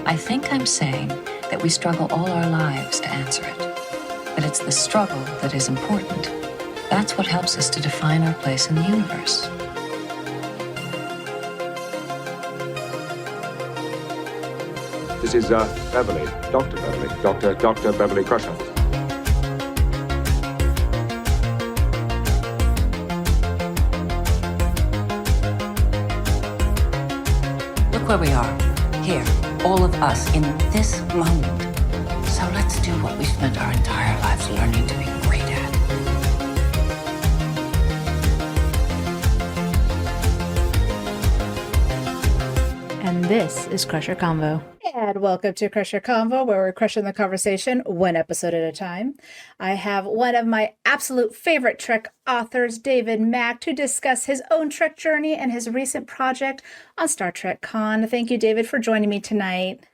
I think I'm saying that we struggle all our lives to answer it. That it's the struggle that is important. That's what helps us to define our place in the universe. This is Beverly, Dr. Beverly, Dr. Beverly Crusher. Look where we are. Here, all of us, in this moment. So let's do what we spent our entire lives learning to be great at. And this is Crusher Convo. And welcome to Crusher Convo, where we're crushing the conversation one episode at a time. I have one of my absolute favorite Trek authors, David Mack, to discuss his own Trek journey and his recent project on Star Trek Con. Thank you, David, for joining me tonight.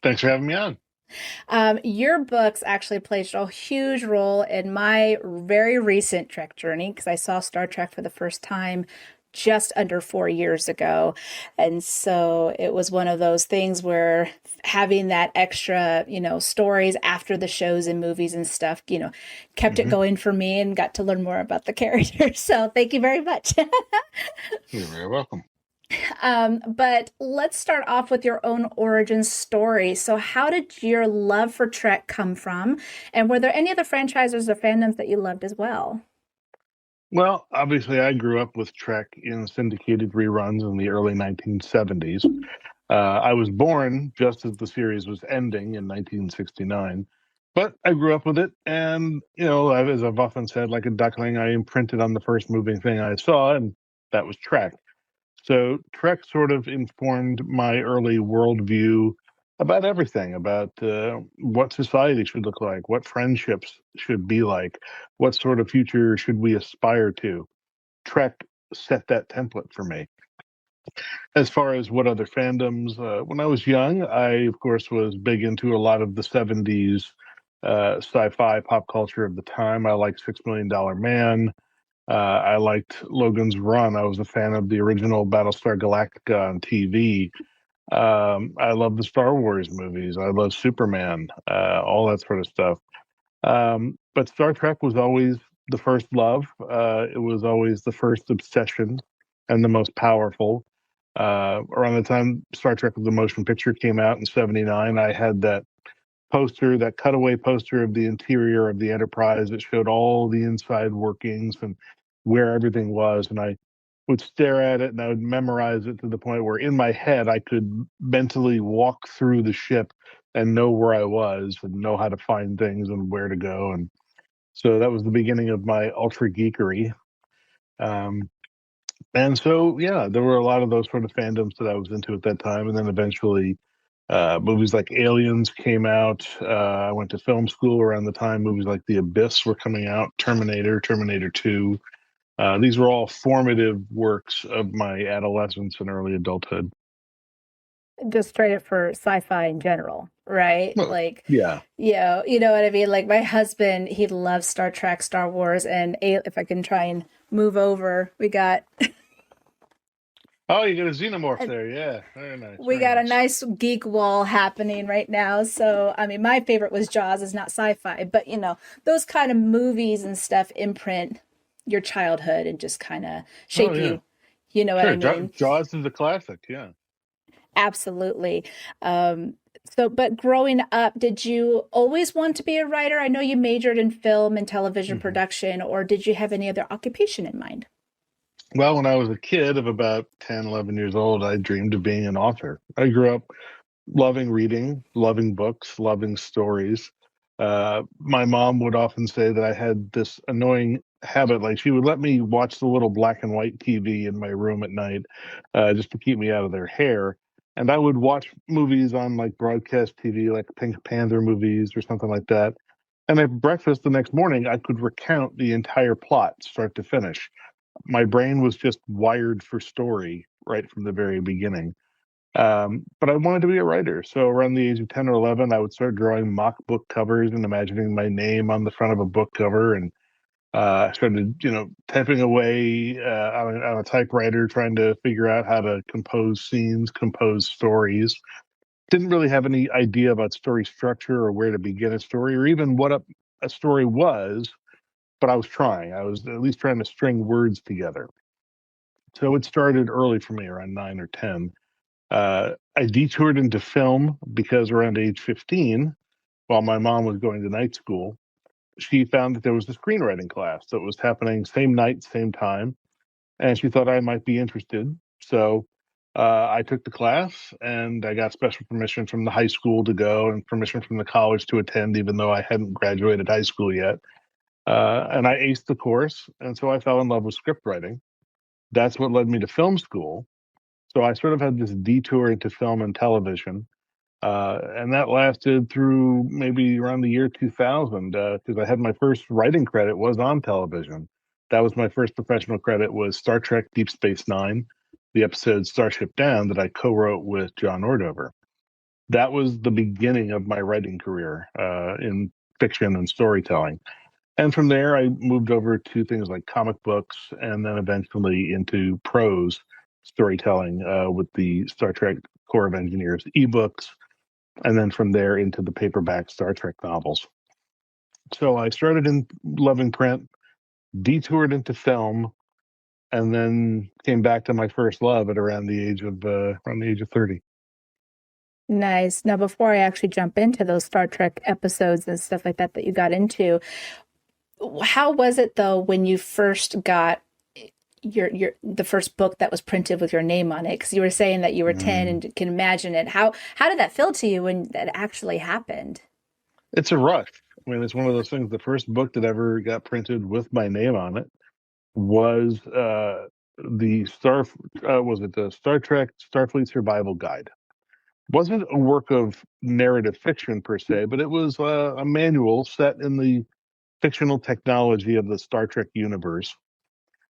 Thanks for having me on. Your books actually played a huge role in my very recent Trek journey because I saw Star Trek for the first time just under 4 years ago. And so it was one of those things where having that extra, stories after the shows and movies and stuff, kept it going for me and got to learn more about the characters. So thank you very much. You're very welcome. But let's start off with your own origin story. So how did your love for Trek come from? And were there any other franchises or fandoms that you loved as well? Well, obviously, I grew up with Trek in syndicated reruns in the early 1970s. I was born just as the series was ending in 1969, but I grew up with it. And, as I've often said, like a duckling, I imprinted on the first moving thing I saw, and that was Trek. So Trek sort of informed my early worldview about everything, about what society should look like, what friendships should be like, what sort of future should we aspire to. Trek set that template for me. As far as what other fandoms, when I was young, I, of course, was big into a lot of the 70s sci-fi pop culture of the time. I liked Six Million Dollar Man. I liked Logan's Run. I was a fan of the original Battlestar Galactica on TV. I love the Star Wars movies. I love Superman, all that sort of stuff. But Star Trek was always the first love. It was always the first obsession and the most powerful. Around the time Star Trek the Motion Picture came out in '79, I had that poster, that cutaway poster of the interior of the Enterprise that showed all the inside workings and where everything was. And I would stare at it and I would memorize it to the point where in my head I could mentally walk through the ship and know where I was and know how to find things and where to go. And so that was the beginning of my ultra geekery. And so, yeah, there were a lot of those sort of fandoms that I was into at that time. And then eventually movies like Aliens came out. I went to film school around the time movies like The Abyss were coming out, Terminator 2. These were all formative works of my adolescence and early adulthood. Just straight up for sci-fi in general, right? Well, yeah. You know what I mean? Like my husband, he loves Star Trek, Star Wars, and if I can try and move over, we got... Oh, you got a xenomorph there. Yeah, very nice. We got a nice geek wall happening right now. So, I mean, my favorite was Jaws. It's not sci-fi, but, those kind of movies and stuff imprint your childhood and just kind of shape you. You know what I mean? Jaws is a classic, yeah. Absolutely. But growing up, did you always want to be a writer? I know you majored in film and television production, or did you have any other occupation in mind? Well, when I was a kid of about 10, 11 years old, I dreamed of being an author. I grew up loving reading, loving books, loving stories. My mom would often say that I had this annoying habit, like she would let me watch the little black and white TV in my room at night just to keep me out of their hair. And I would watch movies on like broadcast TV, like Pink Panther movies or something like that. And at breakfast the next morning, I could recount the entire plot, start to finish. My brain was just wired for story right from the very beginning. But I wanted to be a writer. So around the age of 10 or 11, I would start drawing mock book covers and imagining my name on the front of a book cover. And I started, typing away on a typewriter, trying to figure out how to compose scenes, compose stories. didn't really have any idea about story structure or where to begin a story or even what a story was, but I was trying. I was at least trying to string words together. So it started early for me, around 9 or 10. I detoured into film because around age 15, while my mom was going to night school, she found that there was a screenwriting class that was happening same night, same time, and she thought I might be interested. So I took the class and I got special permission from the high school to go and permission from the college to attend, even though I hadn't graduated high school yet. And I aced the course. And so I fell in love with script writing. That's what led me to film school. So I sort of had this detour into film and television. And that lasted through maybe around the year 2000, because I had my first writing credit was on television. That was my first professional credit was Star Trek Deep Space Nine, the episode Starship Down that I co-wrote with John Ordover. That was the beginning of my writing career in fiction and storytelling. And from there, I moved over to things like comic books and then eventually into prose storytelling with the Star Trek Corps of Engineers ebooks, and then from there into the paperback Star Trek novels. So I started in loving print, detoured into film, and then came back to my first love at around the age of 30. Nice. Now, before I actually jump into those Star Trek episodes and stuff like that that you got into, how was it though when you first got your the first book that was printed with your name on it? Because you were saying that you were 10 and can imagine it. How did that feel to you when that actually happened? It's a rush. I mean, it's one of those things. The first book that ever got printed with my name on it was the Star Trek Starfleet Survival Guide. Wasn't a work of narrative fiction per se, but it was a manual set in the fictional technology of the Star Trek universe.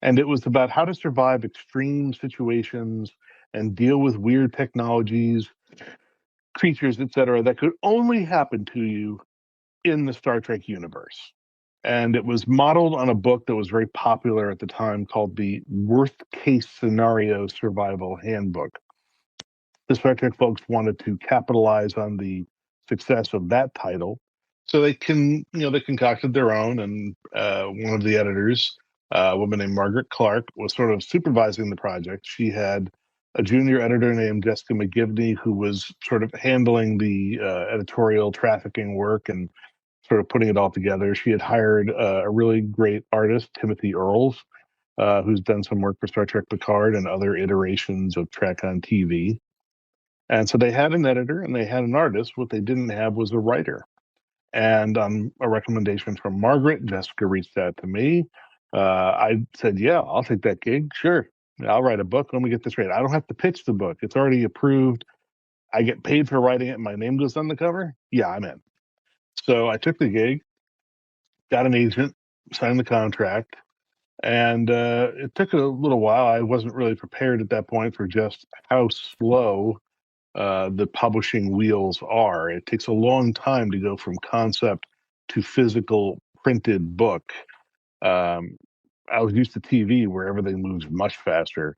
And it was about how to survive extreme situations and deal with weird technologies, creatures, etc., that could only happen to you in the Star Trek universe. And it was modeled on a book that was very popular at the time called the Worst Case Scenario Survival Handbook. The Star Trek folks wanted to capitalize on the success of that title. So they concocted their own, and one of the editors, a woman named Margaret Clark, was sort of supervising the project. She had a junior editor named Jessica McGivney, who was sort of handling the editorial trafficking work and sort of putting it all together. She had hired a really great artist, Timothy Earls, who's done some work for Star Trek Picard and other iterations of Trek on TV. And so they had an editor and they had an artist. What they didn't have was a writer. And on a recommendation from Margaret, Jessica reached out to me. I said, yeah, I'll take that gig. Sure. I'll write a book. Let me get this right. I don't have to pitch the book. It's already approved. I get paid for writing it and my name goes on the cover. Yeah, I'm in. So I took the gig, got an agent, signed the contract. And it took a little while. I wasn't really prepared at that point for just how slow the publishing wheels are. It takes a long time to go from concept to physical printed book. I was used to TV where everything moves much faster.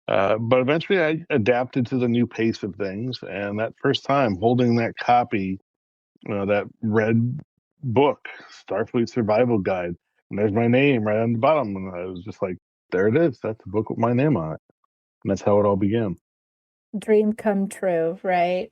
But eventually I adapted to the new pace of things. And that first time holding that copy, that red book, Starfleet Survival Guide, and there's my name right on the bottom. And I was just like, there it is. That's a book with my name on it. And that's how it all began. Dream come true, right?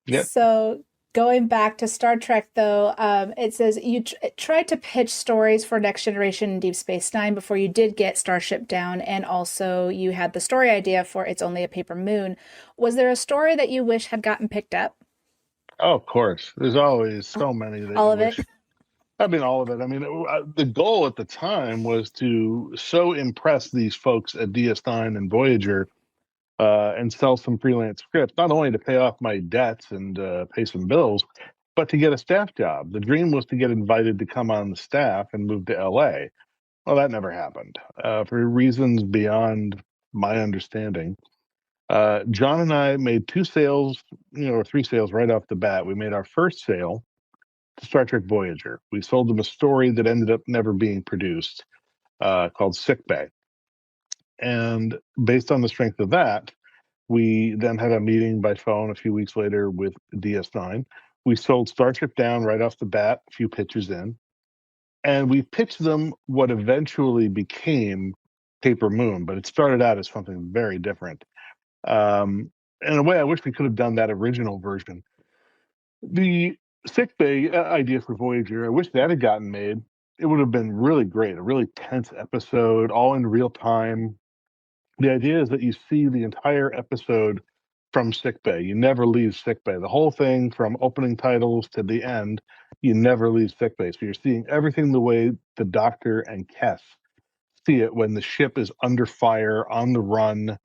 Yep. So going back to Star Trek, though, it says you tried to pitch stories for Next Generation and Deep Space Nine before you did get Starship Down, and also you had the story idea for It's Only a Paper Moon. Was there a story that you wish had gotten picked up? Oh, of course. There's always so many that All you of wish. it? I mean, all of it. I mean, the goal at the time was to so impress these folks at DS9 and Voyager and sell some freelance scripts, not only to pay off my debts and pay some bills, but to get a staff job. The dream was to get invited to come on the staff and move to LA. Well, that never happened for reasons beyond my understanding. John and I made 2 sales, or 3 sales right off the bat. We made our first sale to Star Trek Voyager. We sold them a story that ended up never being produced called Sick Bay. And based on the strength of that, We then had a meeting by phone a few weeks later with DS9. We sold Starship Down right off the bat, a few pitches in, and we pitched them what eventually became Paper Moon, but it started out as something very different. In a way, I wish we could have done that original version. The sick bay idea for Voyager, I wish that had gotten made. It would have been really great, a really tense episode, all in real time. The idea is that you see the entire episode from sickbay. You never leave sickbay. The whole thing from opening titles to the end, you never leave sickbay. So you're seeing everything the way the Doctor and Kes see it when the ship is under fire, on the run,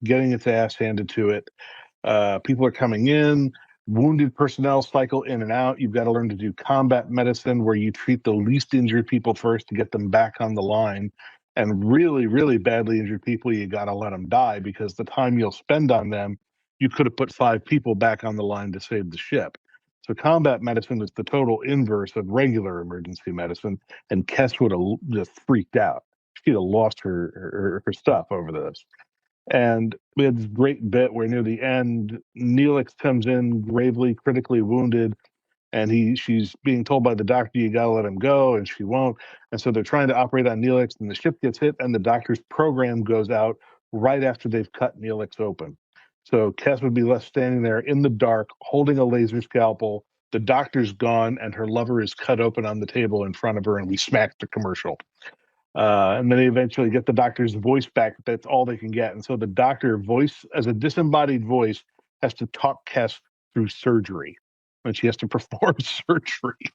getting its ass handed to it. People are coming in, wounded personnel cycle in and out. You've got to learn to do combat medicine where you treat the least injured people first to get them back on the line. And really, really badly injured people, you got to let them die, because the time you'll spend on them, you could have put 5 people back on the line to save the ship. So combat medicine is the total inverse of regular emergency medicine. And Kes would have just freaked out. She'd have lost her stuff over this. And we had this great bit where near the end, Neelix comes in gravely, critically wounded, and she's being told by the Doctor, you gotta let him go, and she won't. And so they're trying to operate on Neelix, and the ship gets hit, and the Doctor's program goes out right after they've cut Neelix open. So Kes would be left standing there in the dark, holding a laser scalpel. The Doctor's gone, and her lover is cut open on the table in front of her, and we smack the commercial. And then they eventually get the Doctor's voice back. That's all they can get. And so the Doctor voice, as a disembodied voice, has to talk Kes through surgery. And she has to perform surgery.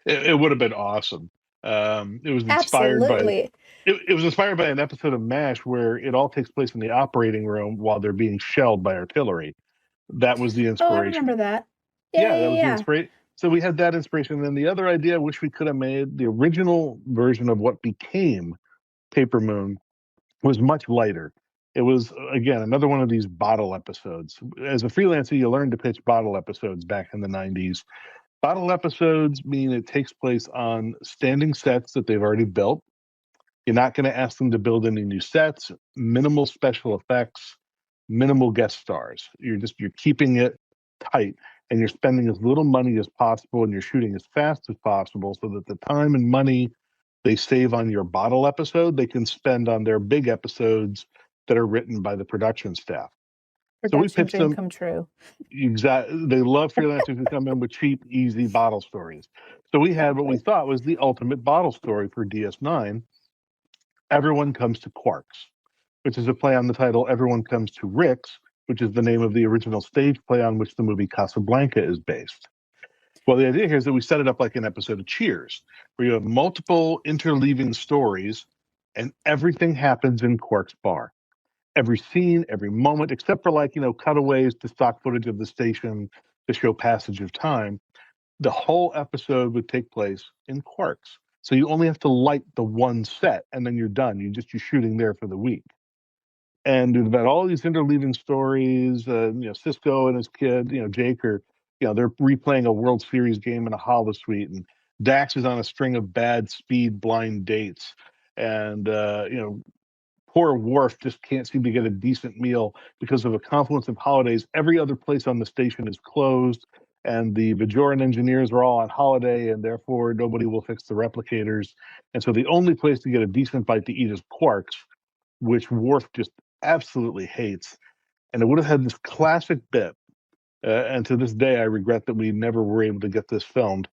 It would have been awesome. It was inspired Absolutely. it was inspired by an episode of MASH where it all takes place in the operating room while they're being shelled by artillery. That was the Oh, I inspiration. remember that. Yeah, that was the inspiration. So we had that inspiration. And then the other idea I wish we could have made, the original version of what became Paper Moon, was much lighter. It was, again, another one of these bottle episodes. As a freelancer, you learn to pitch bottle episodes back in the 90s. Bottle episodes mean it takes place on standing sets that they've already built. You're not going to ask them to build any new sets, minimal special effects, minimal guest stars. You're keeping it tight, and you're spending as little money as possible, and you're shooting as fast as possible so that the time and money they save on your bottle episode, they can spend on their big episodes that are written by the production staff. Production dream come true. Exactly. They love freelancers who come in with cheap, easy bottle stories. So we had what we thought was the ultimate bottle story for DS9. Everyone Comes to Quarks, which is a play on the title Everyone Comes to Rick's, which is the name of the original stage play on which the movie Casablanca is based. Well, the idea here is that we set it up like an episode of Cheers, where you have multiple interleaving stories, and everything happens in Quark's bar. Every scene, every moment, except for cutaways to stock footage of the station to show passage of time, the whole episode would take place in Quarks. So you only have to light the one set, and then you're done. You're shooting there for the week. And there's about all these interleaving stories. Cisco and his kid, Jake, are they're replaying a World Series game in a holosuite, and Dax is on a string of bad speed blind dates, and poor Worf just can't seem to get a decent meal because of a confluence of holidays. Every other place on the station is closed, and the Bajoran engineers are all on holiday, and therefore nobody will fix the replicators. And so the only place to get a decent bite to eat is Quarks, which Worf just absolutely hates. And it would have had this classic bit, and to this day I regret that we never were able to get this filmed.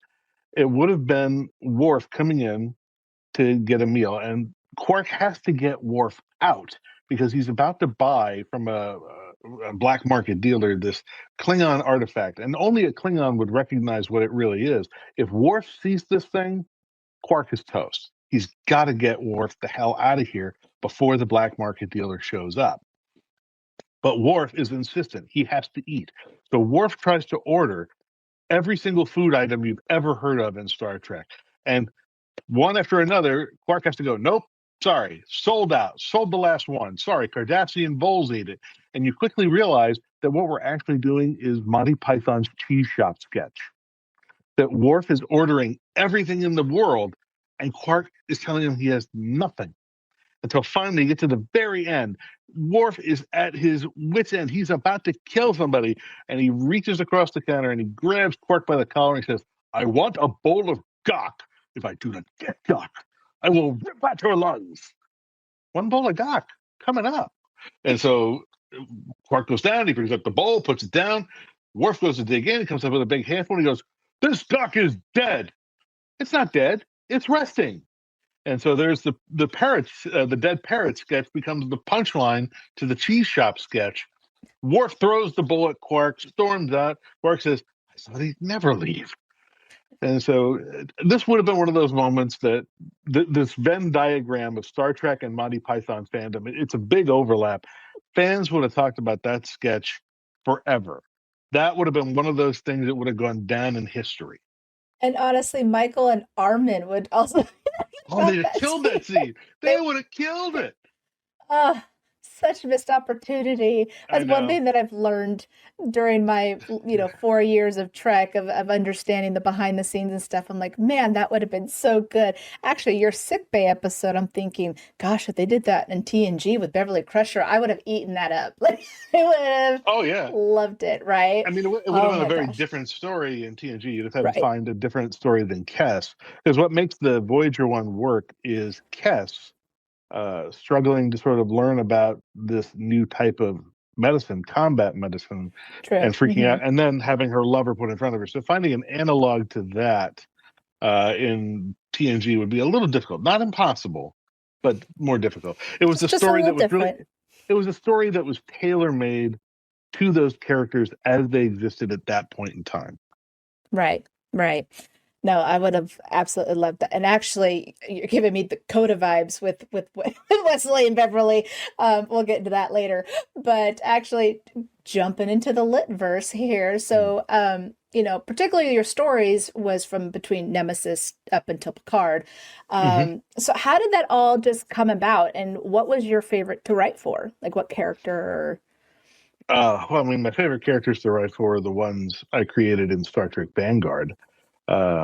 It would have been Worf coming in to get a meal, and Quark has to get Worf out because he's about to buy from a black market dealer this Klingon artifact, and only a Klingon would recognize what it really is. If Worf sees this thing, Quark is toast. He's got to get Worf the hell out of here before the black market dealer shows up. But Worf is insistent. He has to eat. So Worf tries to order every single food item you've ever heard of in Star Trek. And one after another, Quark has to go, nope, sorry, sold out, sold the last one. Sorry, Cardassian Bowls ate it. And you quickly realize that what we're actually doing is Monty Python's cheese shop sketch. That Worf is ordering everything in the world, and Quark is telling him he has nothing. until finally you get to the very end. Worf is at his wit's end. He's about to kill somebody, and he reaches across the counter and he grabs Quark by the collar and he says, "I want a bowl of gok. If I do not get gok, I will rip out your lungs." One bowl of gok coming up. And so Quark goes down, he brings up the bowl, puts it down. Worf goes to dig in, he comes up with a big handful, and he goes, "This gok is dead." It's not dead, it's resting. And so there's the parrots, the dead parrot sketch becomes the punchline to the cheese shop sketch. Worf throws the bowl at Quark, storms out. Quark says, "I thought he'd never leave." And so this would have been one of those moments that this Venn diagram of Star Trek and Monty Python fandom, it's a big overlap. Fans would have talked about that sketch forever. That would have been one of those things that would have gone down in history. And honestly, Michael and Armin would also. Oh, they'd have killed that scene. They would have killed it. Such missed opportunity. That's one thing that I've learned during my 4 years of Trek of understanding the behind the scenes and stuff. I'm like, man, that would have been so good. Actually, your sickbay episode, I'm thinking, gosh, if they did that in TNG with Beverly Crusher, I would have eaten that up. Like, I would have loved it, right? I mean, it would have been a very different story in TNG. You'd have had to find a different story than Kes. Because what makes the Voyager one work is Kes struggling to sort of learn about this new type of medicine, combat medicine, and freaking out, and then having her lover put in front of her. So finding an analog to that in TNG would be a little difficult. Not impossible, but more difficult. It was a story that was really, it was a story that was tailor-made to those characters as they existed at that point in time. Right. No, I would have absolutely loved that. And actually, you're giving me the Coda vibes with Wesley and Beverly. We'll get into that later. But actually, jumping into the litverse here. So, particularly your stories was from between Nemesis up until Picard. So how did that all just come about? And what was your favorite to write for? Like what character? Well, I mean, my favorite characters to write for are the ones I created in Star Trek Vanguard.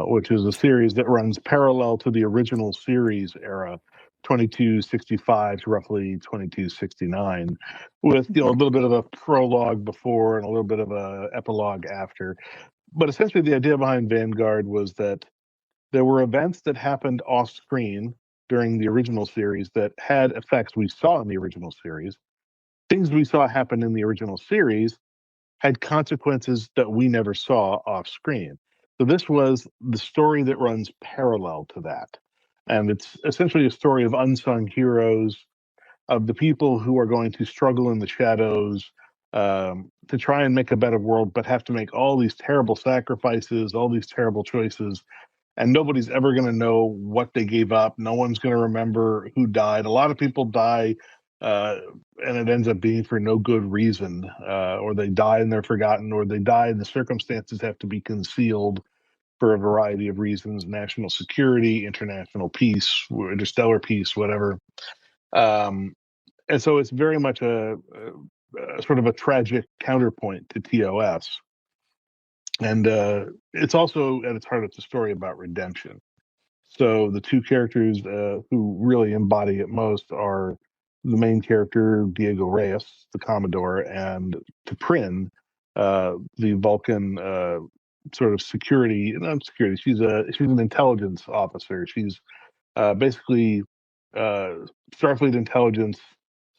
Which is a series that runs parallel to the original series era, 2265 to roughly 2269, with a little bit of a prologue before and a little bit of a epilogue after. But essentially, the idea behind Vanguard was that there were events that happened off screen during the original series that had effects we saw in the original series. Things we saw happen in the original series had consequences that we never saw off screen. So this was the story that runs parallel to that. And it's essentially a story of unsung heroes, of the people who are going to struggle in the shadows to try and make a better world, but have to make all these terrible sacrifices, all these terrible choices. And nobody's ever going to know what they gave up. No one's going to remember who died. A lot of people die, and it ends up being for no good reason, or they die and they're forgotten, or they die and the circumstances have to be concealed for a variety of reasons: national security, international peace, interstellar peace, whatever. And so it's very much a sort of a tragic counterpoint to TOS. And it's also, at its heart, it's a story about redemption. So the two characters who really embody it most are the main character, Diego Reyes, the Commodore, and T'Prin, the Vulcan sort of security. Not security. She's an intelligence officer. She's basically Starfleet intelligence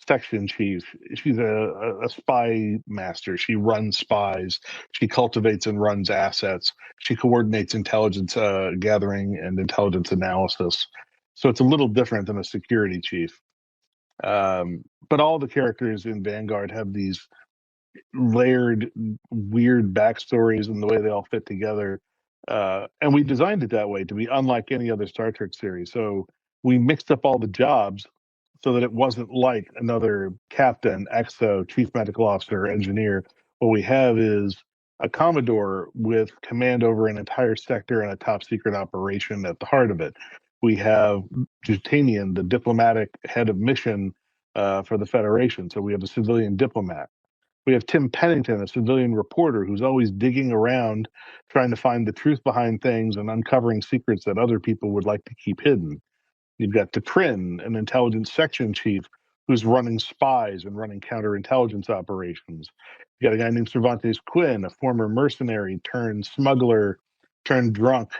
section chief. She's a spy master. She runs spies. She cultivates and runs assets. She coordinates intelligence gathering and intelligence analysis. So it's a little different than a security chief. But all the characters in Vanguard have these layered, weird backstories and the way they all fit together. And we designed it that way to be unlike any other Star Trek series. So we mixed up all the jobs so that it wasn't like another captain, XO, chief medical officer, engineer. What we have is a Commodore with command over an entire sector and a top secret operation at the heart of it. We have Justinian, the diplomatic head of mission for the Federation. So we have a civilian diplomat. We have Tim Pennington, a civilian reporter who's always digging around, trying to find the truth behind things and uncovering secrets that other people would like to keep hidden. You've got T'Prin, an intelligence section chief who's running spies and running counterintelligence operations. You got a guy named Cervantes Quinn, a former mercenary turned smuggler turned drunk,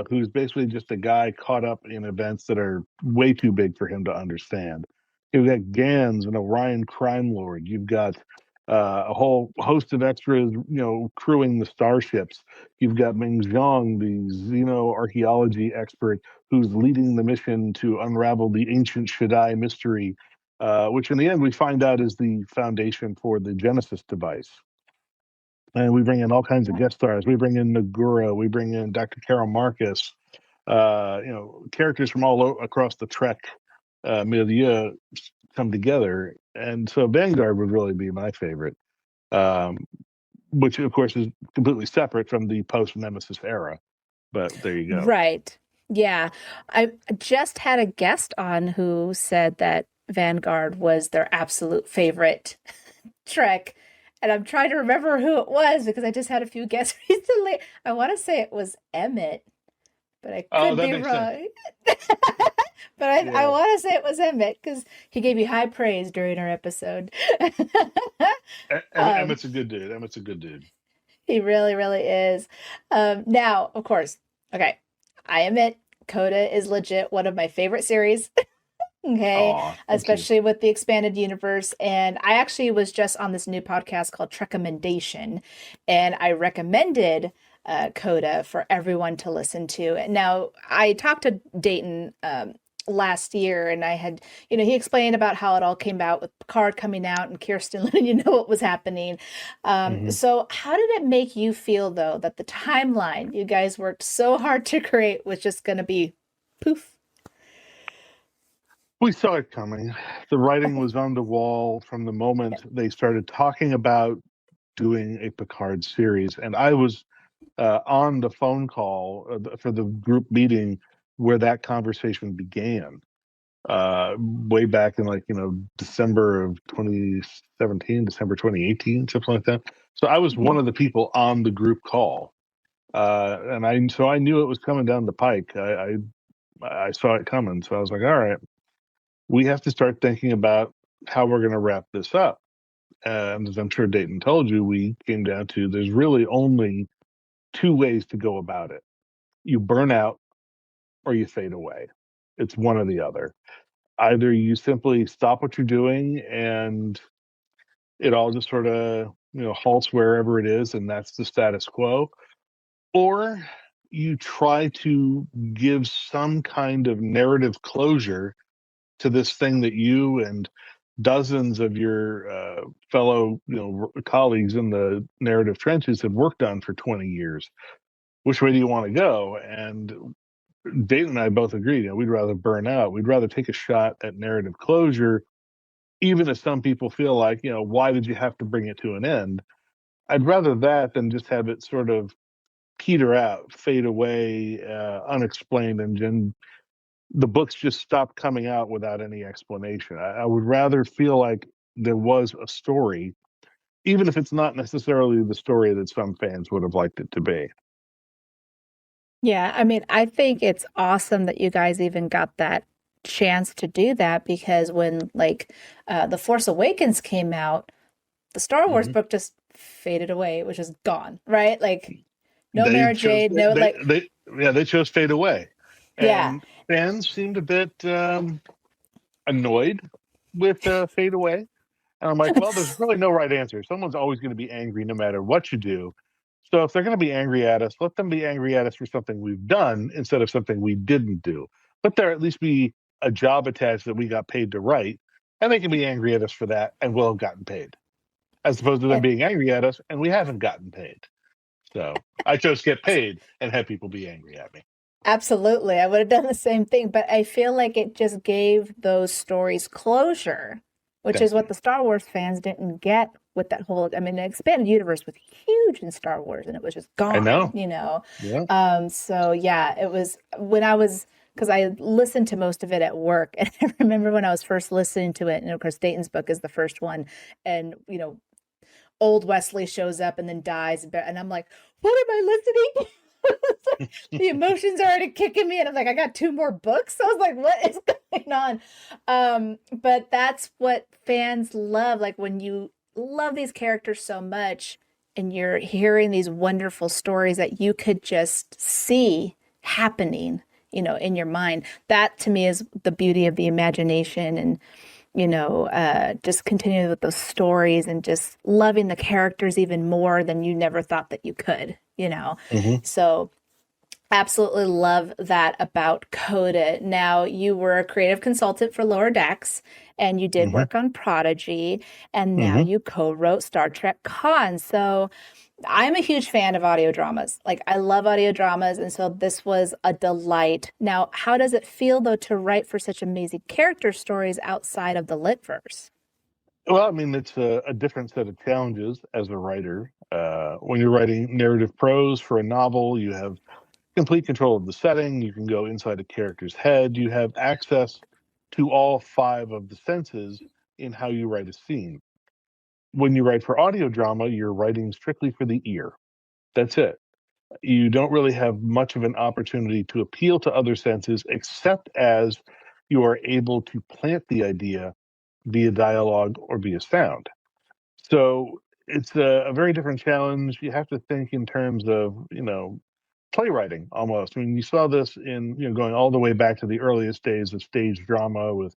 who's basically just a guy caught up in events that are way too big for him to understand. You've got Gans, an Orion crime lord. You've got a whole host of extras, crewing the starships. You've got Ming Zhang, the xenoarchaeology expert, who's leading the mission to unravel the ancient Shaddai mystery, which in the end we find out is the foundation for the Genesis device. And we bring in all kinds of guest stars. We bring in Nagura. We bring in Dr. Carol Marcus. Characters from across the Trek milieu come together. And so Vanguard would really be my favorite, which of course is completely separate from the post-Nemesis era. But there you go. Right. Yeah. I just had a guest on who said that Vanguard was their absolute favorite Trek. And I'm trying to remember who it was because I just had a few guests recently. I want to say it was Emmett, but I could be wrong. But I want to say it was Emmett because he gave you high praise during our episode. Emmett's a good dude. He really, really is. Now, of course, okay, I admit Coda is legit one of my favorite series. Okay. Aw, Especially with the expanded universe. And I actually was just on this new podcast called Trecommendation, and I recommended Coda for everyone to listen to. Now, I talked to Dayton last year, and I had, he explained about how it all came about with Picard coming out and Kirsten letting what was happening. So how did it make you feel, though, that the timeline you guys worked so hard to create was just going to be poof? We saw it coming. The writing was on the wall from the moment they started talking about doing a Picard series. And I was on the phone call for the group meeting where that conversation began, way back in December of 2017, December 2018, something like that. So I was one of the people on the group call. And I knew it was coming down the pike. I saw it coming. So I was like, all right, we have to start thinking about how we're going to wrap this up. And as I'm sure Dayton told you, we came down to there's really only two ways to go about it. You burn out or you fade away. It's one or the other. Either you simply stop what you're doing and it all just sort of, halts wherever it is, and that's the status quo, or you try to give some kind of narrative closure to this thing that you and dozens of your fellow colleagues in the narrative trenches have worked on for 20 years. Which way do you want to go? And Dayton and I both agreed, we'd rather burn out. We'd rather take a shot at narrative closure, even if some people feel like, why did you have to bring it to an end? I'd rather that than just have it sort of peter out, fade away, unexplained, and the books just stopped coming out without any explanation. I would rather feel like there was a story, even if it's not necessarily the story that some fans would have liked it to be. Yeah, I mean, I think it's awesome that you guys even got that chance to do that because when The Force Awakens came out, the Star Wars book just faded away. It was just gone, right? No Mara Jade, they chose fade away. Yeah. And fans seemed a bit annoyed with fade away. And I'm like, well, there's really no right answer. Someone's always going to be angry no matter what you do. So if they're going to be angry at us, let them be angry at us for something we've done instead of something we didn't do. Let there at least be a job attached that we got paid to write, and they can be angry at us for that, and we'll have gotten paid. As opposed to them being angry at us, and we haven't gotten paid. So I chose to get paid and have people be angry at me. Absolutely. I would have done the same thing, but I feel like it just gave those stories closure, which is what the Star Wars fans didn't get with that whole, the expanded universe was huge in Star Wars and it was just gone, I know. Yeah. So yeah, it was because I listened to most of it at work. And I remember when I was first listening to it, and of course Dayton's book is the first one, and old Wesley shows up and then dies, and I'm like, what am I listening to? The emotions are already kicking me, and I'm like, I got 2 more books. I was like, what is going on? But that's what fans love. Like when you love these characters so much, and you're hearing these wonderful stories that you could just see happening, in your mind. That to me is the beauty of the imagination, and just continuing with those stories and just loving the characters even more than you never thought that you could. Mhm. So absolutely love that about Coda. Now, you were a creative consultant for Lower Decks, and you did Mhm. work on Prodigy, and now Mhm. you co-wrote Star Trek Con. So I'm a huge fan of audio dramas. Like, I love audio dramas, and so this was a delight. Now, how does it feel, though, to write for such amazing character stories outside of the litverse? Well, I mean, it's a different set of challenges as a writer. When you're writing narrative prose for a novel, you have complete control of the setting. You can go inside a character's head. You have access to all 5 of the senses in how you write a scene. When you write for audio drama, you're writing strictly for the ear. That's it. You don't really have much of an opportunity to appeal to other senses, except as you are able to plant the idea via dialogue or via sound. So it's a very different challenge. You have to think in terms of, playwriting almost. I mean, you saw this in, going all the way back to the earliest days of stage drama with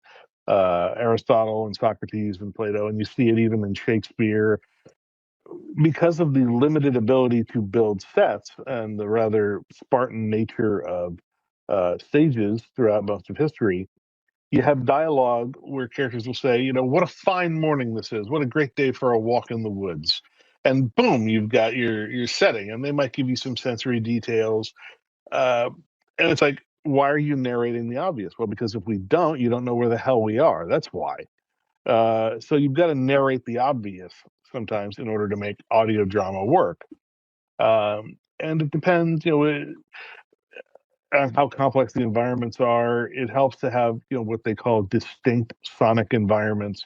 Aristotle and Socrates and Plato, and you see it even in Shakespeare. Because of the limited ability to build sets and the rather Spartan nature of stages throughout most of history, you have dialogue where characters will say, what a fine morning this is. What a great day for a walk in the woods. And boom, you've got your setting, and they might give you some sensory details. Uh, and it's like, why are you narrating the obvious? Well, because if we don't, you don't know where the hell we are. That's why. So you've got to narrate the obvious sometimes in order to make audio drama work. And it depends, on how complex the environments are. It helps to have, what they call distinct sonic environments.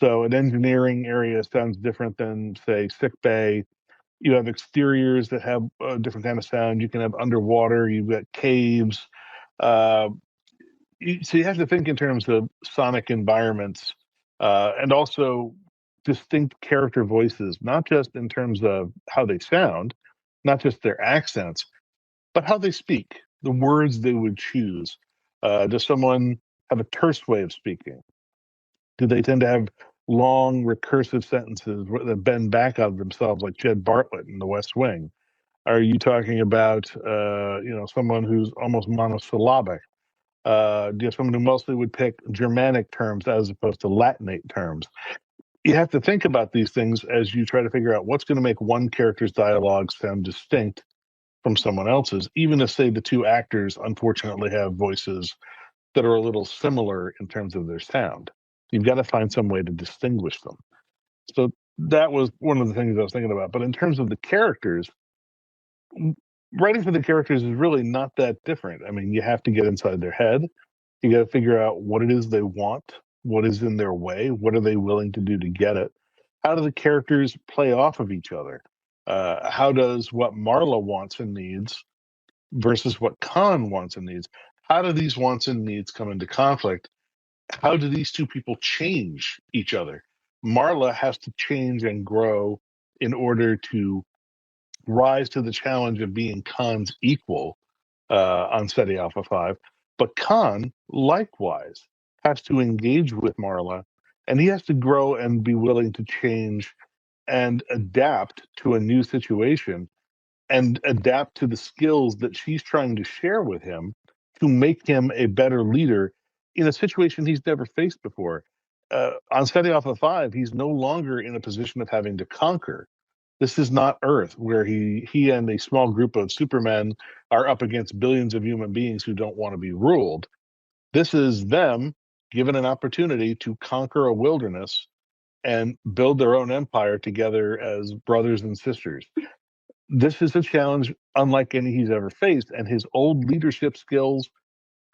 So an engineering area sounds different than, say, sick bay. You have exteriors that have a different kind of sound. You can have underwater. You've got caves. Uh, so you have to think in terms of sonic environments, and also distinct character voices, not just in terms of how they sound, not just their accents, but how they speak, the words they would choose. Does someone have a terse way of speaking? Do they tend to have long, recursive sentences that bend back out of themselves, like Jed Bartlett in The West Wing? Are you talking about, someone who's almost monosyllabic? Do you have someone who mostly would pick Germanic terms as opposed to Latinate terms? You have to think about these things as you try to figure out what's going to make one character's dialogue sound distinct from someone else's, even if, say, the 2 actors unfortunately have voices that are a little similar in terms of their sound. You've got to find some way to distinguish them. So that was one of the things I was thinking about. But in terms of the characters, writing for the characters is really not that different. I mean, you have to get inside their head. You got to figure out what it is they want, what is in their way, what are they willing to do to get it. How do the characters play off of each other? How does what Marla wants and needs versus what Khan wants and needs? How do these wants and needs come into conflict? How do these 2 people change each other? Marla has to change and grow in order to rise to the challenge of being Khan's equal on SETI Alpha 5. But Khan, likewise, has to engage with Marla, and he has to grow and be willing to change and adapt to a new situation and adapt to the skills that she's trying to share with him to make him a better leader in a situation he's never faced before. On SETI Alpha 5, he's no longer in a position of having to conquer. This is not Earth, where he and a small group of supermen are up against billions of human beings who don't want to be ruled. This is them given an opportunity to conquer a wilderness and build their own empire together as brothers and sisters. This is a challenge unlike any he's ever faced, and his old leadership skills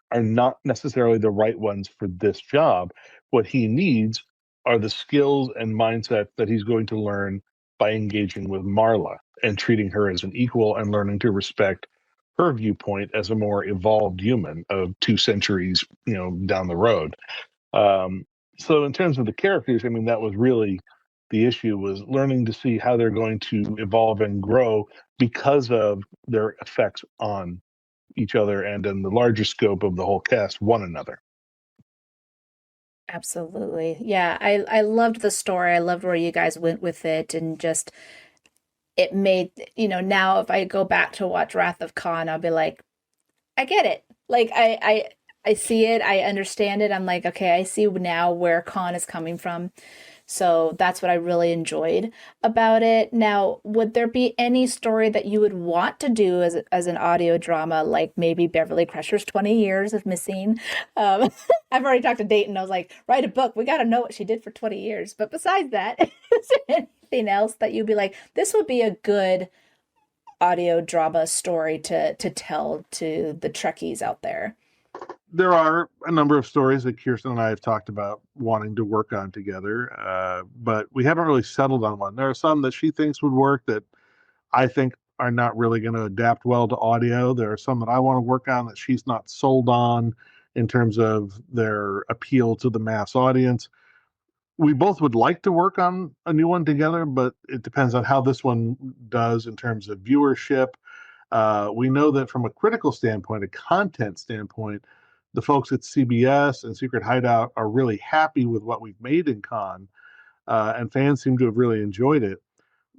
are not necessarily the right ones for this job. What he needs are the skills and mindset that he's going to learn by engaging with Marla and treating her as an equal and learning to respect her viewpoint as a more evolved human of 2 centuries, down the road. Um, so in terms of the characters, I mean, that was really the issue, was learning to see how they're going to evolve and grow because of their effects on each other and in the larger scope of the whole cast, one another. Absolutely. Yeah, I loved the story. I loved where you guys went with it, and just it made, now if I go back to watch Wrath of Khan, I'll be like, I get it. Like I see it, I understand it. I'm like, okay, I see now where Khan is coming from. So that's what I really enjoyed about it. Now, would there be any story that you would want to do as an audio drama, like maybe Beverly Crusher's 20 years of missing? Um, I've already talked to Dayton. I was like, write a book. We got to know what she did for 20 years. But besides that, is there anything else that you'd be like, this would be a good audio drama story to tell to the Trekkies out there? There are a number of stories that Kirsten and I have talked about wanting to work on together, but we haven't really settled on one. There are some that she thinks would work that I think are not really going to adapt well to audio. There are some that I want to work on that she's not sold on in terms of their appeal to the mass audience. We both would like to work on a new one together, but it depends on how this one does in terms of viewership. We know that from a critical standpoint, a content standpoint, the folks at CBS and Secret Hideout are really happy with what we've made in Con, and fans seem to have really enjoyed it.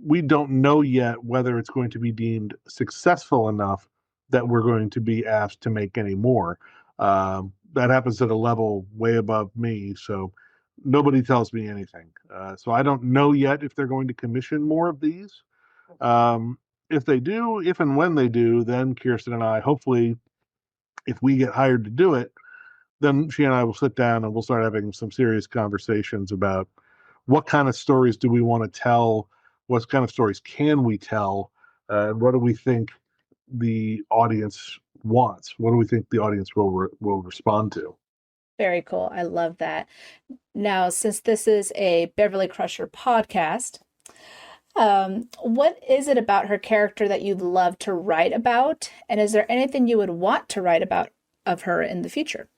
We don't know yet whether it's going to be deemed successful enough that we're going to be asked to make any more. That happens at a level way above me, so nobody tells me anything. So I don't know yet if they're going to commission more of these. If they do, if and when they do, then Kirsten and I, hopefully, if we get hired to do it, then she and I will sit down and we'll start having some serious conversations about what kind of stories do we want to tell, what kind of stories can we tell, and what do we think the audience wants, what do we think the audience will respond to. Very cool. I love that. Now, since this is a Beverly Crusher podcast, what is it about her character that you'd love to write about? And is there anything you would want to write about of her in the future?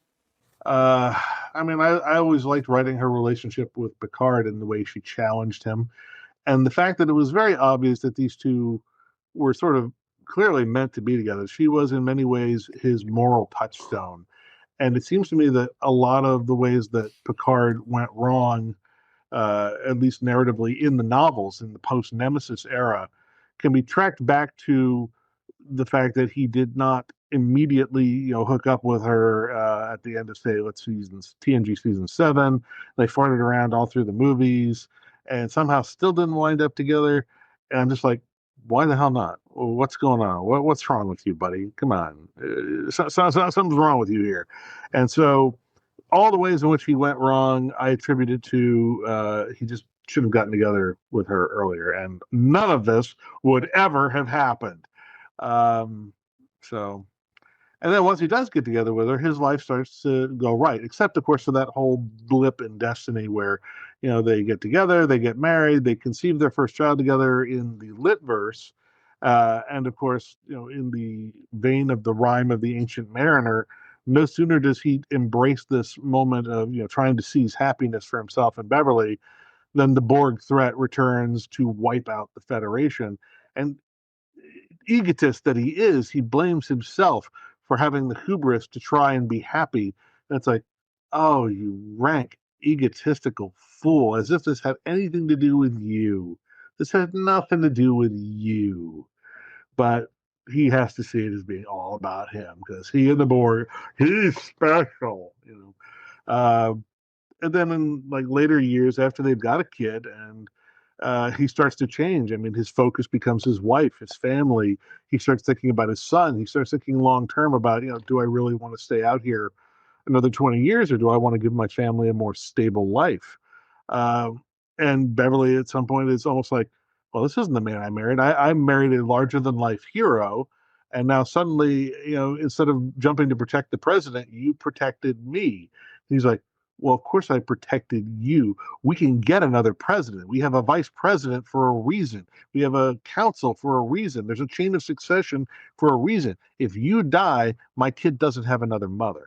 I mean, I always liked writing her relationship with Picard and the way she challenged him. And the fact that it was very obvious that these two were sort of clearly meant to be together. She was in many ways his moral touchstone. And it seems to me that a lot of the ways that Picard went wrong, at least narratively in the novels, in the post-Nemesis era, can be tracked back to the fact that he did not immediately, hook up with her at the end of, say, TNG season 7. They farted around all through the movies and somehow still didn't wind up together. And I'm just like, why the hell not? What's going on? What's wrong with you, buddy? Come on. Something's wrong with you here. And so all the ways in which he went wrong, I attributed to he just should have gotten together with her earlier. And none of this would ever have happened. So, and then once he does get together with her, his life starts to go right, except of course for that whole blip in Destiny where, they get together, they get married, they conceive their first child together in the litverse. And of course, in the vein of the rhyme of the Ancient Mariner, no sooner does he embrace this moment of, trying to seize happiness for himself and Beverly, than the Borg threat returns to wipe out the Federation. And egotist that he is, he blames himself for having the hubris to try and be happy. And it's like, oh, you rank egotistical fool, as if this had anything to do with you. This had nothing to do with you. But he has to see it as being all about him because he and the Borg, he's special. And then in like later years after they've got a kid and he starts to change. I mean, his focus becomes his wife, his family. He starts thinking about his son. He starts thinking long term about, do I really want to stay out here another 20 years or do I want to give my family a more stable life? And Beverly at some point is almost like, well, this isn't the man I married. I married a larger than life hero. And now suddenly, instead of jumping to protect the president, you protected me. He's like, Well, of course I protected you. We can get another president. We have a vice president for a reason. We have a council for a reason. There's a chain of succession for a reason. If you die, my kid doesn't have another mother.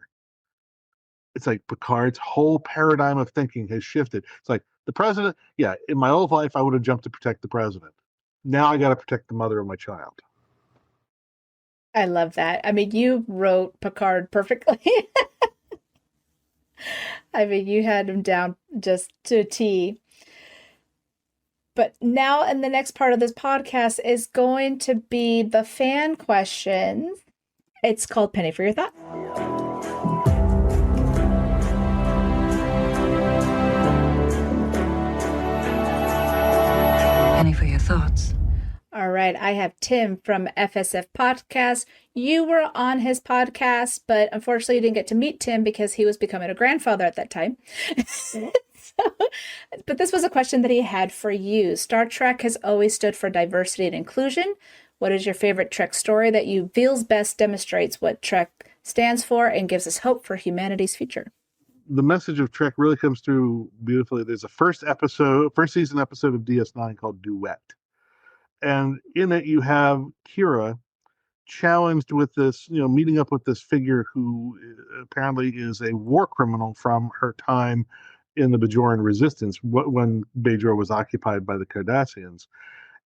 It's like Picard's whole paradigm of thinking has shifted. It's like the president, yeah, in my old life, I would have jumped to protect the president. Now I got to protect the mother of my child. I love that. I mean, you wrote Picard perfectly. I mean, you had him down just to a T. But now, in the next part of this podcast, is going to be the fan questions. It's called Penny for Your Thought. Penny for your thoughts. All right, I have Tim from FSF Podcast. You were on his podcast, but unfortunately you didn't get to meet Tim because he was becoming a grandfather at that time. But this was a question that he had for you. Star Trek has always stood for diversity and inclusion. What is your favorite Trek story that you feels best demonstrates what Trek stands for and gives us hope for humanity's future? The message of Trek really comes through beautifully. There's a first season episode of DS9 called Duet. And in it, you have Kira challenged with this, meeting up with this figure who apparently is a war criminal from her time in the Bajoran resistance when Bajor was occupied by the Cardassians.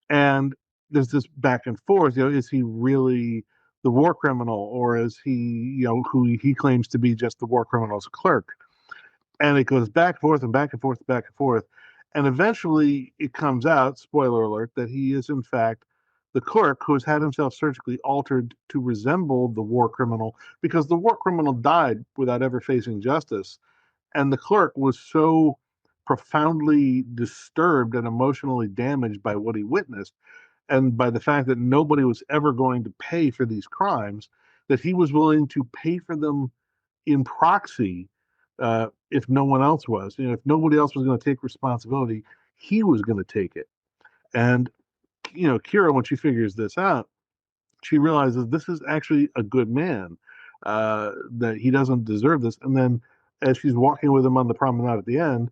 And there's this back and forth, is he really the war criminal, or is he, who he claims to be just the war criminal's clerk? And it goes back and forth and back and forth, back and forth. And eventually it comes out, spoiler alert, that he is in fact the clerk who has had himself surgically altered to resemble the war criminal, because the war criminal died without ever facing justice. And the clerk was so profoundly disturbed and emotionally damaged by what he witnessed and by the fact that nobody was ever going to pay for these crimes, that he was willing to pay for them in proxy, if no one else was. If nobody else was going to take responsibility, he was going to take it. And Kira, when she figures this out, she realizes this is actually a good man, that he doesn't deserve this. And then as she's walking with him on the promenade at the end,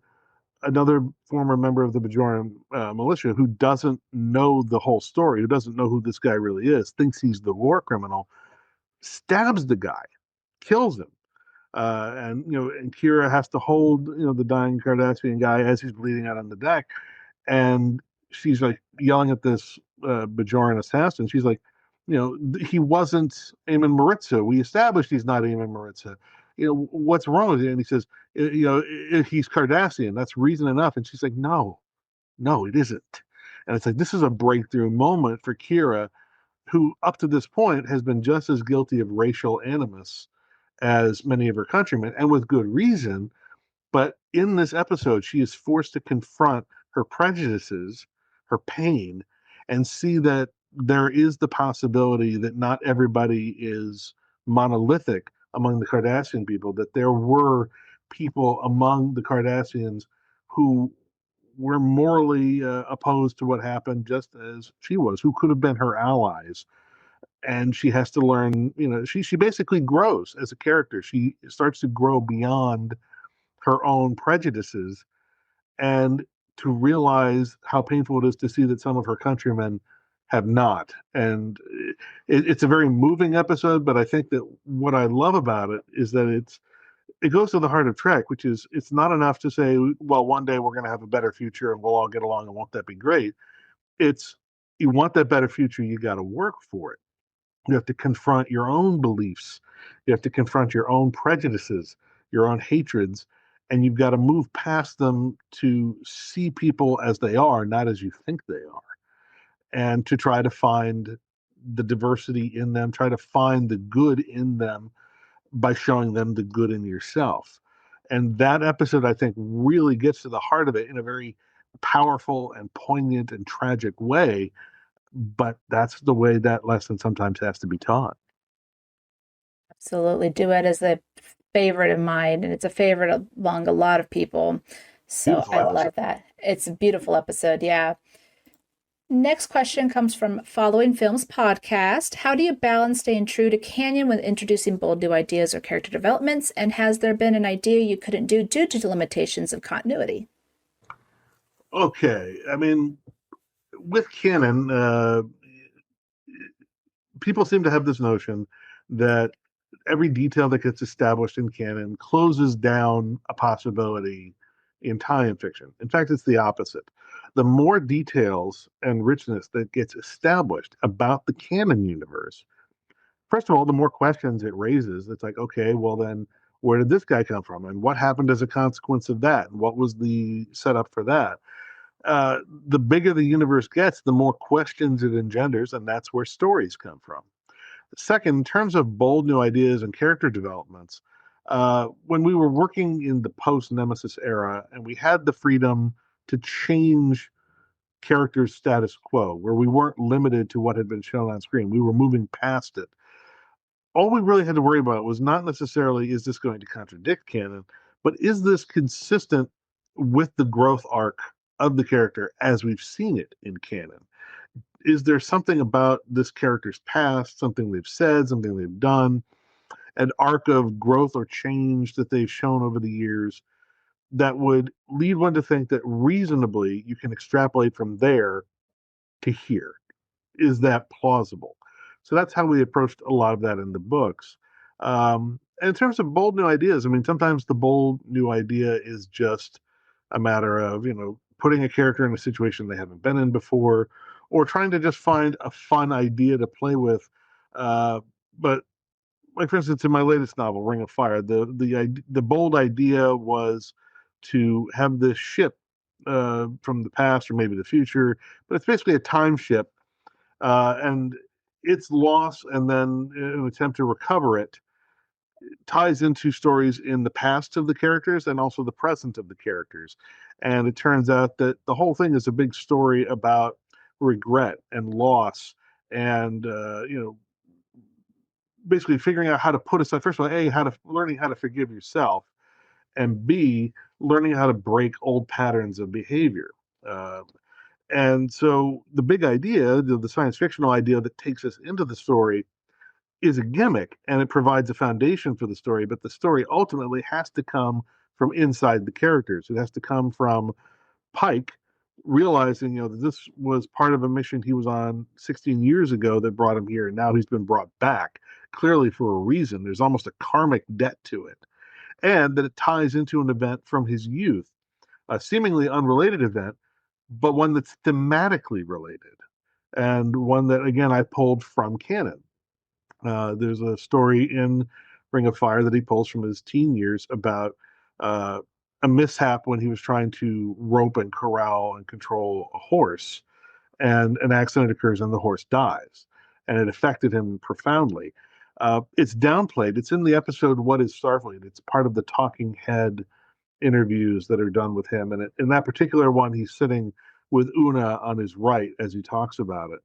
another former member of the Bajoran militia who doesn't know the whole story, who doesn't know who this guy really is, thinks he's the war criminal, stabs the guy, kills him. And Kira has to hold the dying Cardassian guy as he's bleeding out on the deck, and she's like yelling at this Bajoran assassin. She's like, he wasn't Eamon Maritza. We established he's not Eamon Maritza. What's wrong with it? And he says, he's Cardassian. That's reason enough. And she's like, no, it isn't. And it's like, this is a breakthrough moment for Kira, who up to this point has been just as guilty of racial animus as many of her countrymen, and with good reason. But in this episode, she is forced to confront her prejudices, her pain, and see that there is the possibility that not everybody is monolithic among the Cardassian people, that there were people among the Cardassians who were morally opposed to what happened, just as she was, who could have been her allies. And she has to learn, she basically grows as a character. She starts to grow beyond her own prejudices and to realize how painful it is to see that some of her countrymen have not. And it's a very moving episode, but I think that what I love about it is that it goes to the heart of Trek, which is, it's not enough to say, well, one day we're going to have a better future and we'll all get along and won't that be great? It's, you want that better future, you got to work for it. You have to confront your own beliefs. You have to confront your own prejudices, your own hatreds, and you've got to move past them to see people as they are, not as you think they are, and to try to find the diversity in them, try to find the good in them by showing them the good in yourself. And that episode, I think, really gets to the heart of it in a very powerful and poignant and tragic way. But that's the way that lesson sometimes has to be taught. Absolutely. Duet is a favorite of mine, and it's a favorite among a lot of people. So Beautiful I episode. love that. It's a beautiful episode. Yeah. Next question comes from Following Films podcast. How do you balance staying true to canon when introducing bold new ideas or character developments? And has there been an idea you couldn't do due to the limitations of continuity? Okay, I mean, with canon, people seem to have this notion that every detail that gets established in canon closes down a possibility in tie-in fiction. In fact, it's the opposite. The more details and richness that gets established about the canon universe, first of all, the more questions it raises. It's like, okay, well then, where did this guy come from? And what happened as a consequence of that? And what was the setup for that? The bigger the universe gets, the more questions it engenders, and that's where stories come from. Second, in terms of bold new ideas and character developments, when we were working in the post Nemesis era and we had the freedom to change characters' status quo, where we weren't limited to what had been shown on screen, we were moving past it. All we really had to worry about was not necessarily is this going to contradict canon, but is this consistent with the growth arc of the character as we've seen it in canon? Is there something about this character's past, something they've said, something they've done, an arc of growth or change that they've shown over the years that would lead one to think that reasonably you can extrapolate from there to here? Is that plausible? So that's how we approached a lot of that in the books. And in terms of bold new ideas, I mean, sometimes the bold new idea is just a matter of, putting a character in a situation they haven't been in before, or trying to just find a fun idea to play with. But like, for instance, in my latest novel, Ring of Fire, the bold idea was to have this ship from the past or maybe the future, but it's basically a time ship, and its loss and then an attempt to recover it ties into stories in the past of the characters and also the present of the characters. And it turns out that the whole thing is a big story about regret and loss and, basically figuring out how to put aside, first of all, A, learning how to forgive yourself, and B, learning how to break old patterns of behavior. And so the big idea, the science fictional idea that takes us into the story, is a gimmick and it provides a foundation for the story, but the story ultimately has to come from inside the characters. It has to come from Pike realizing, that this was part of a mission he was on 16 years ago that brought him here, and now he's been brought back, clearly for a reason. There's almost a karmic debt to it, and that it ties into an event from his youth, a seemingly unrelated event, but one that's thematically related, and one that, again, I pulled from canon. There's a story in Ring of Fire that he pulls from his teen years about a mishap when he was trying to rope and corral and control a horse, and an accident occurs and the horse dies, and it affected him profoundly. It's downplayed. It's in the episode "What Is Starfleet?" It's part of the talking head interviews that are done with him, and in that particular one, he's sitting with Una on his right as he talks about it.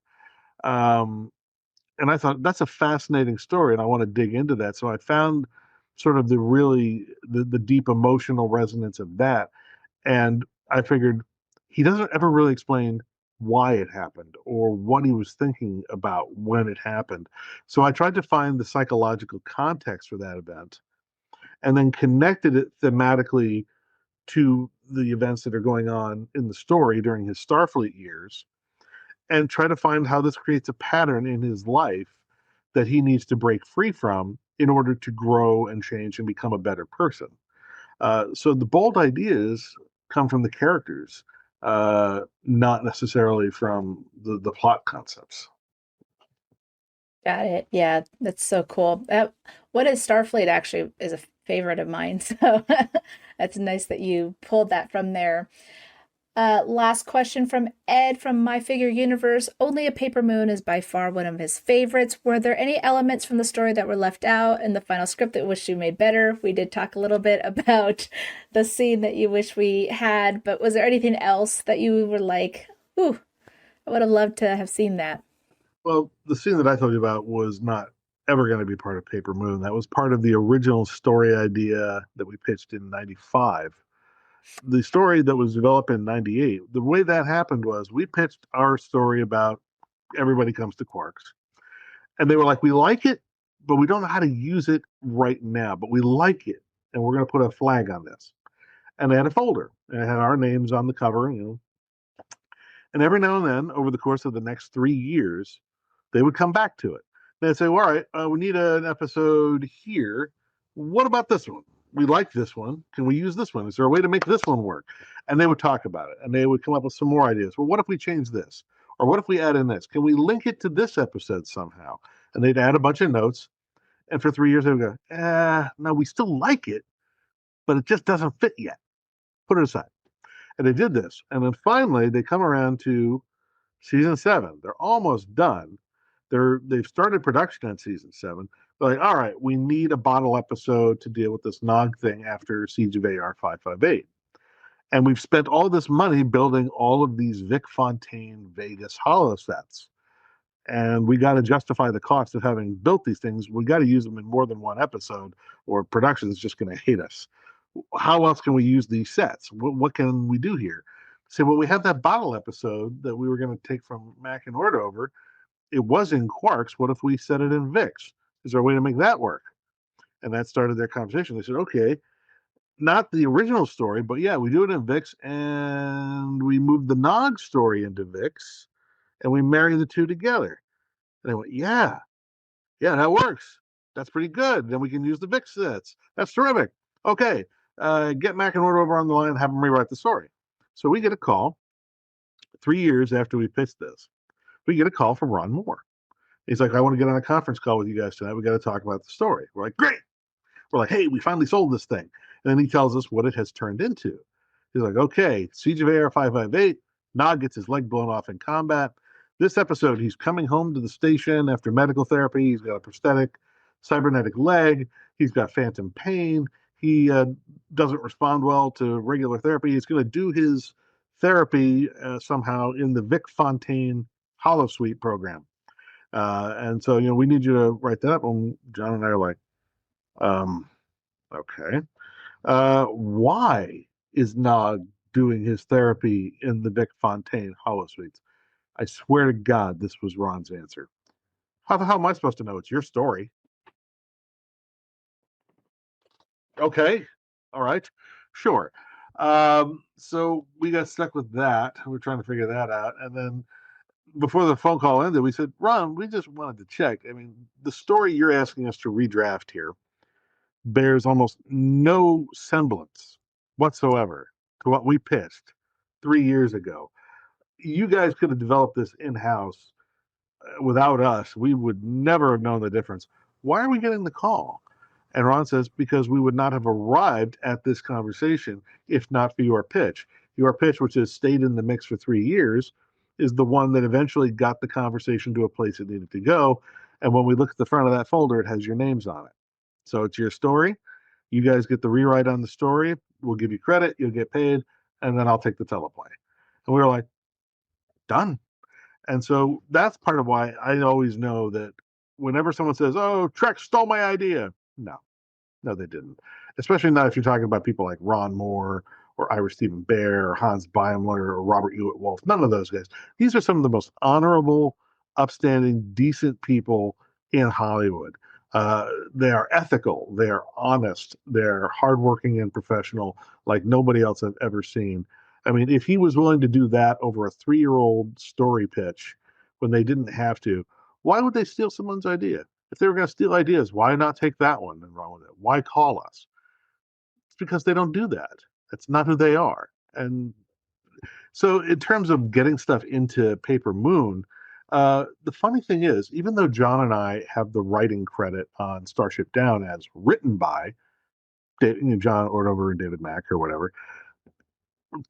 And I thought that's a fascinating story, and I want to dig into that. So I found sort of the deep emotional resonance of that, and I figured he doesn't ever really explain why it happened or what he was thinking about when it happened. So I tried to find the psychological context for that event, and then connected it thematically to the events that are going on in the story during his Starfleet years, and try to find how this creates a pattern in his life that he needs to break free from in order to grow and change and become a better person. So the bold ideas come from the characters, not necessarily from the plot concepts. Got it. Yeah, that's so cool. What is Starfleet actually is a favorite of mine. So that's nice that you pulled that from there. Last question from Ed from My Figure Universe. Only a Paper Moon is by far one of his favorites. Were there any elements from the story that were left out in the final script that wish you made better? We did talk a little bit about the scene that you wish we had, but was there anything else that you were like, ooh, I would have loved to have seen that? Well, the scene that I told you about was not ever going to be part of Paper Moon. That was part of the original story idea that we pitched in '95. The story that was developed in '98, the way that happened was we pitched our story about everybody comes to Quarks. And they were like, we like it, but we don't know how to use it right now, but we like it. And we're going to put a flag on this. And they had a folder and it had our names on the cover, And every now and then, over the course of the next 3 years, they would come back to it. They'd say, well, all right, we need an episode here. What about this one? We like this one. Can we use this one? Is there a way to make this one work? And they would talk about it and they would come up with some more ideas. Well, what if we change this? Or what if we add in this? Can we link it to this episode somehow? And they'd add a bunch of notes. And for 3 years, they would go, no, we still like it, but it just doesn't fit yet. Put it aside. And they did this. And then finally, they come around to season 7. They're almost done. They've started production on season 7. They're like, all right, we need a bottle episode to deal with this Nog thing after Siege of AR 558. And we've spent all this money building all of these Vic Fontaine Vegas holo sets. And we got to justify the cost of having built these things. We got to use them in more than one episode, or production is just going to hate us. How else can we use these sets? What can we do here? So, well, we have that bottle episode that we were going to take from Mack and Ordover. It was in Quarks. What if we set it in VIX? Is there a way to make that work? And that started their conversation. They said, okay, not the original story, but yeah, we do it in VIX, and we move the Nog story into VIX, and we marry the two together. And I went, yeah, that works. That's pretty good. Then we can use the VIX sets. That's terrific. Okay, get Mack and Ordover on the line and have them rewrite the story. So we get a call 3 years after we pitched this. We get a call from Ron Moore. He's like, I want to get on a conference call with you guys tonight. We got to talk about the story. We're like, great. We're like, hey, we finally sold this thing. And then he tells us what it has turned into. He's like, okay, Siege of AR 558. Nog gets his leg blown off in combat. This episode, he's coming home to the station after medical therapy. He's got a prosthetic cybernetic leg. He's got phantom pain. He doesn't respond well to regular therapy. He's going to do his therapy somehow in the Vic Fontaine Holosuite program. And so, we need you to write that up. And John and I are like, okay. Why is Nog doing his therapy in the Vic Fontaine Holosuites? I swear to God, this was Ron's answer. How the hell am I supposed to know? It's your story. Okay. All right. Sure. So we got stuck with that. We're trying to figure that out. And then before the phone call ended, we said, Ron, we just wanted to check. I mean, the story you're asking us to redraft here bears almost no semblance whatsoever to what we pitched 3 years ago. You guys could have developed this in-house without us. We would never have known the difference. Why are we getting the call? And Ron says, because we would not have arrived at this conversation if not for your pitch. Your pitch, which has stayed in the mix for 3 years, is the one that eventually got the conversation to a place it needed to go. And when we look at the front of that folder, it has your names on it. So it's your story. You guys get the rewrite on the story. We'll give you credit. You'll get paid. And then I'll take the teleplay. And we were like, done. And so that's part of why I always know that whenever someone says, oh, Trek stole my idea. No, they didn't. Especially not if you're talking about people like Ron Moore or Ira Stephen Bear or Hans Beimler or Robert Hewitt Wolf. None of those guys. These are some of the most honorable, upstanding, decent people in Hollywood. They are ethical. They are honest. They're hardworking and professional like nobody else I've ever seen. I mean, if he was willing to do that over a 3-year-old story pitch when they didn't have to, why would they steal someone's idea? If they were going to steal ideas, why not take that one and run with it? Why call us? It's because they don't do that. That's not who they are. And so in terms of getting stuff into Paper Moon, the funny thing is, even though John and I have the writing credit on Starship Down as written by John Ordover and David Mack or whatever,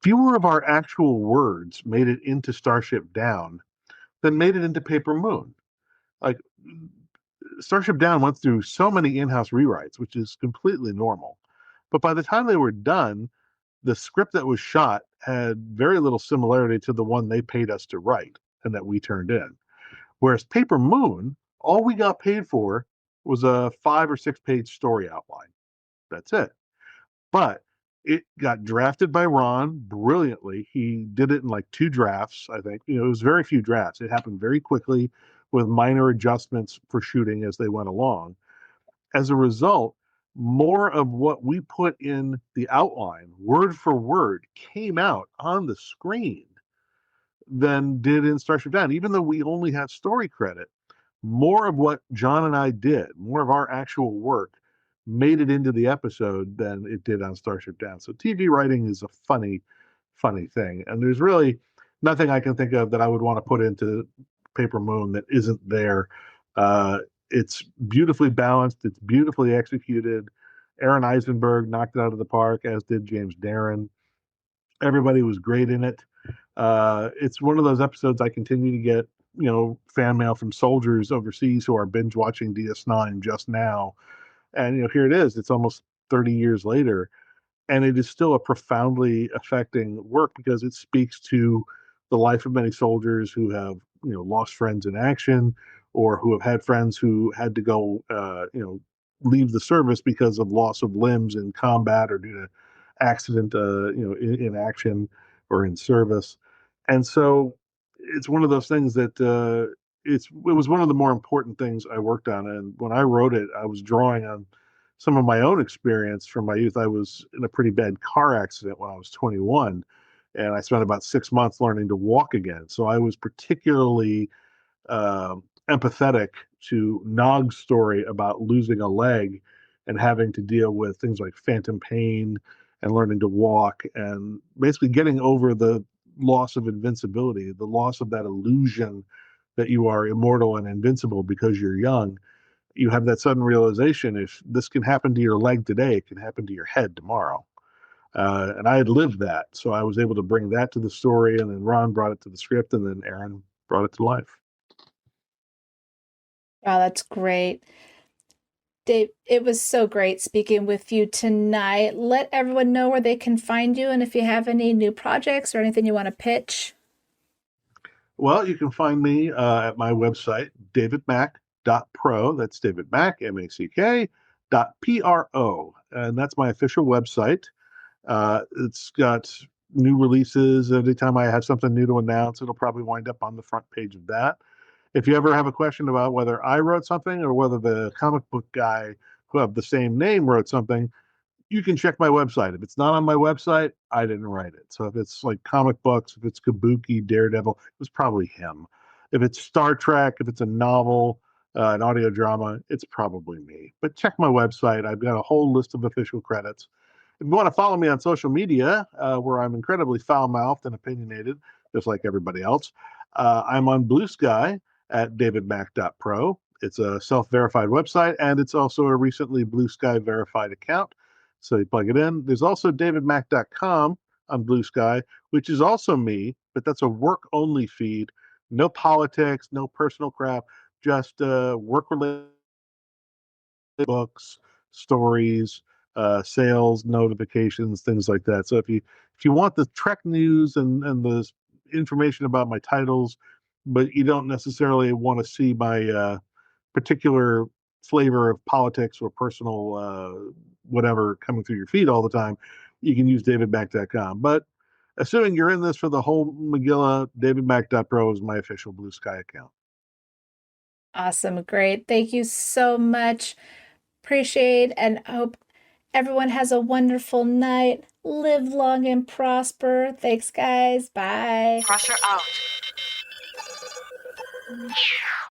fewer of our actual words made it into Starship Down than made it into Paper Moon. Like, Starship Down went through so many in-house rewrites, which is completely normal. But by the time they were done, the script that was shot had very little similarity to the one they paid us to write and that we turned in. Whereas Paper Moon, all we got paid for was a 5 or 6 page story outline. That's it. But It got drafted by Ron brilliantly. He did it in like 2 drafts, I think. It was very few drafts. It happened very quickly with minor adjustments for shooting as they went along. As a result, more of what we put in the outline, word for word, came out on the screen than did in Starship Down. Even though we only have story credit, more of what John and I did, more of our actual work, made it into the episode than it did on Starship Down. So TV writing is a funny thing. And there's really nothing I can think of that I would want to put into Paper Moon that isn't there. Uh, it's beautifully balanced. It's beautifully executed. Aaron Eisenberg knocked it out of the park, as did James Darren. Everybody was great in it. It's one of those episodes I continue to get, fan mail from soldiers overseas who are binge watching DS9 just now. And, here it is. It's almost 30 years later. And it is still a profoundly affecting work because it speaks to the life of many soldiers who have, lost friends in action, or who have had friends who had to go, leave the service because of loss of limbs in combat or due to accident, in action or in service. And so it's one of those things that it was one of the more important things I worked on. And when I wrote it, I was drawing on some of my own experience from my youth. I was in a pretty bad car accident when I was 21, and I spent about 6 months learning to walk again. So I was particularly empathetic to Nog's story about losing a leg and having to deal with things like phantom pain and learning to walk and basically getting over the loss of invincibility, the loss of that illusion that you are immortal and invincible because you're young. You have that sudden realization, if this can happen to your leg today, it can happen to your head tomorrow. And I had lived that, so I was able to bring that to the story, and then Ron brought it to the script, and then Aaron brought it to life. Wow, that's great. Dave, it was so great speaking with you tonight. Let everyone know where they can find you and if you have any new projects or anything you want to pitch. Well, you can find me at my website, davidmack.pro. That's David Mack, M-A-C-K, .pro. And that's my official website. It's got new releases. Anytime I have something new to announce, it'll probably wind up on the front page of that. If you ever have a question about whether I wrote something or whether the comic book guy who have the same name wrote something, you can check my website. If it's not on my website, I didn't write it. So if it's like comic books, if it's Kabuki, Daredevil, it was probably him. If it's Star Trek, if it's a novel, an audio drama, it's probably me. But check my website. I've got a whole list of official credits. If you want to follow me on social media, where I'm incredibly foul-mouthed and opinionated, just like everybody else, I'm on Blue Sky at davidmack.pro. It's a self-verified website, and it's also a recently Blue Sky verified account. So you plug it in. There's also davidmack.com on Blue Sky, which is also me, but that's a work-only feed. No politics, no personal crap, just work-related books, stories, sales notifications, things like that. So if you want the Trek news and the information about my titles, but you don't necessarily want to see my particular flavor of politics or personal whatever coming through your feed all the time, you can use davidmack.com. But assuming you're in this for the whole Megillah, davidmack.pro is my official Blue Sky account. Awesome. Great. Thank you so much. Appreciate and hope everyone has a wonderful night. Live long and prosper. Thanks, guys. Bye. Crusher out.